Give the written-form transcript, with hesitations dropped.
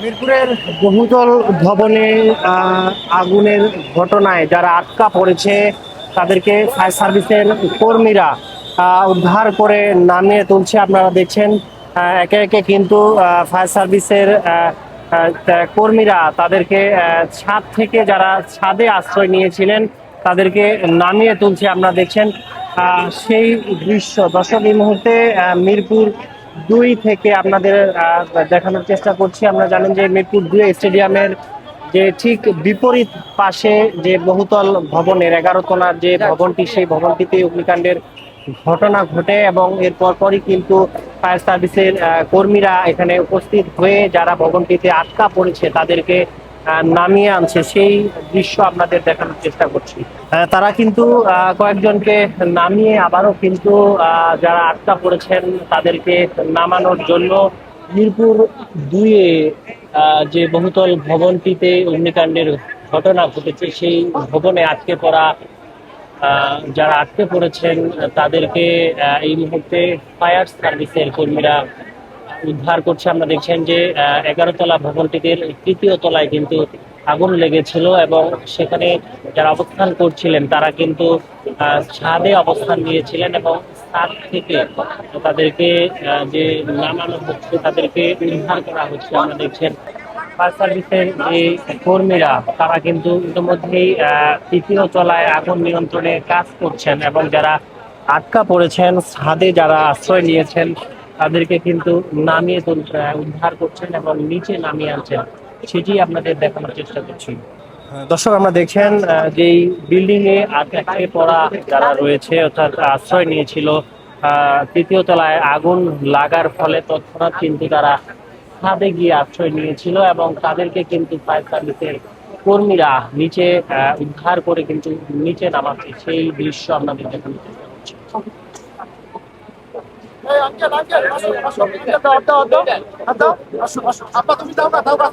মিরপুরের বহুতল ভবনে আগুনের ঘটনায় যারা আটকা পড়েছে তাদেরকে ফায়ার সার্ভিসের কর্মীরা উদ্ধার করে নামিয়ে তুলছে। আপনারা দেখছেন একে একে কিন্তু ফায়ার সার্ভিসের কর্মীরা তাদেরকে ছাদ থেকে যারা ছাদে আশ্রয় নিয়েছিলেন তাদেরকে নামিয়ে তুলছে। আপনারা দেখছেন সেই দৃশ্য। দর্শক, এই মুহূর্তে মিরপুর 2 থেকে আপনাদের দেখানোর চেষ্টা করছি। আমরা জানেন যে মিরপুর 2 স্টেডিয়ামের যে ঠিক বিপরীত পাশে যে বহুতল ভবনের 11 তলার যে ভবনটি, সেই ভবনটিতে অগ্নিকাণ্ডের ঘটনা ঘটে এবং এর পরপরই কিন্তু ফায়ার সার্ভিসের কর্মীরা এখানে উপস্থিত হয়ে যারা ভবনটিতে আটকা পড়েছে তাদেরকে নামিয়ে আনছে। সেই দৃশ্য আপনাদের দেখানোর চেষ্টা করছি। তারা কিন্তু কয়েকজনকে নামিয়ে আবারও কিন্তু যারা আটকা পড়েছেন তাদেরকে নামানোর জন্য মিরপুর 2-এ যে বহুতল ভবনটিতে অগ্নিকাণ্ডের ঘটনা ঘটেছে সেই ভবনে আটকে পড়া যারা আটকে পড়েছেন তাদেরকে এই মুহূর্তে ফায়ার সার্ভিসের কর্মীরা উদ্ধার করছে। আমরা দেখছেন যে 11 তলা ভবনটিতে 3য় তলায় কিন্তু আগুন লেগেছিল এবং সেখানে যারা অবস্থান করছিলেন তারা কিন্তু ছাদে অবস্থান নিয়েছিলেন এবং ছাদ থেকে তাদেরকে যে নামানো হচ্ছে তাদেরকে উদ্ধার করা হচ্ছে। আমরা দেখছেন ফায়ার সার্ভিসের যে কর্মীরা তারা কিন্তু ইতিমধ্যেই 3য় তলায় আগুন নিয়ন্ত্রণে কাজ করছেন এবং যারা আটকা পড়েছেন ছাদে যারা আশ্রয় নিয়েছেন তাদেরকে কিন্তু নামিয়ে উদ্ধার করছেন এবং নিচে নামিয়ে আনছেন, সেটি আপনাদের দেখানোর চেষ্টা করছি। দর্শক, আমরা দেখছেন যেই বিল্ডিং এ আটকে পড়া যারা রয়েছে অর্থাৎ আশ্রয় নিয়েছিল 3য় তলায় আগুন লাগার ফলে তৎক্ষণাৎ কিন্তু তারা ছাদে গিয়ে আশ্রয় নিয়েছিল এবং তাদেরকে কিন্তু ফায়ার সার্ভিসের কর্মীরা নিচে উদ্ধার করে কিন্তু নিচে নামাচ্ছে, সেই দৃশ্য আপনাদের দেখানোর চেষ্টা করছি। এই আঙ্কেল আঙ্কেল আসো আসো দাও দাও দাও দাও আসো আসো আপা তুমি দাও না দাও না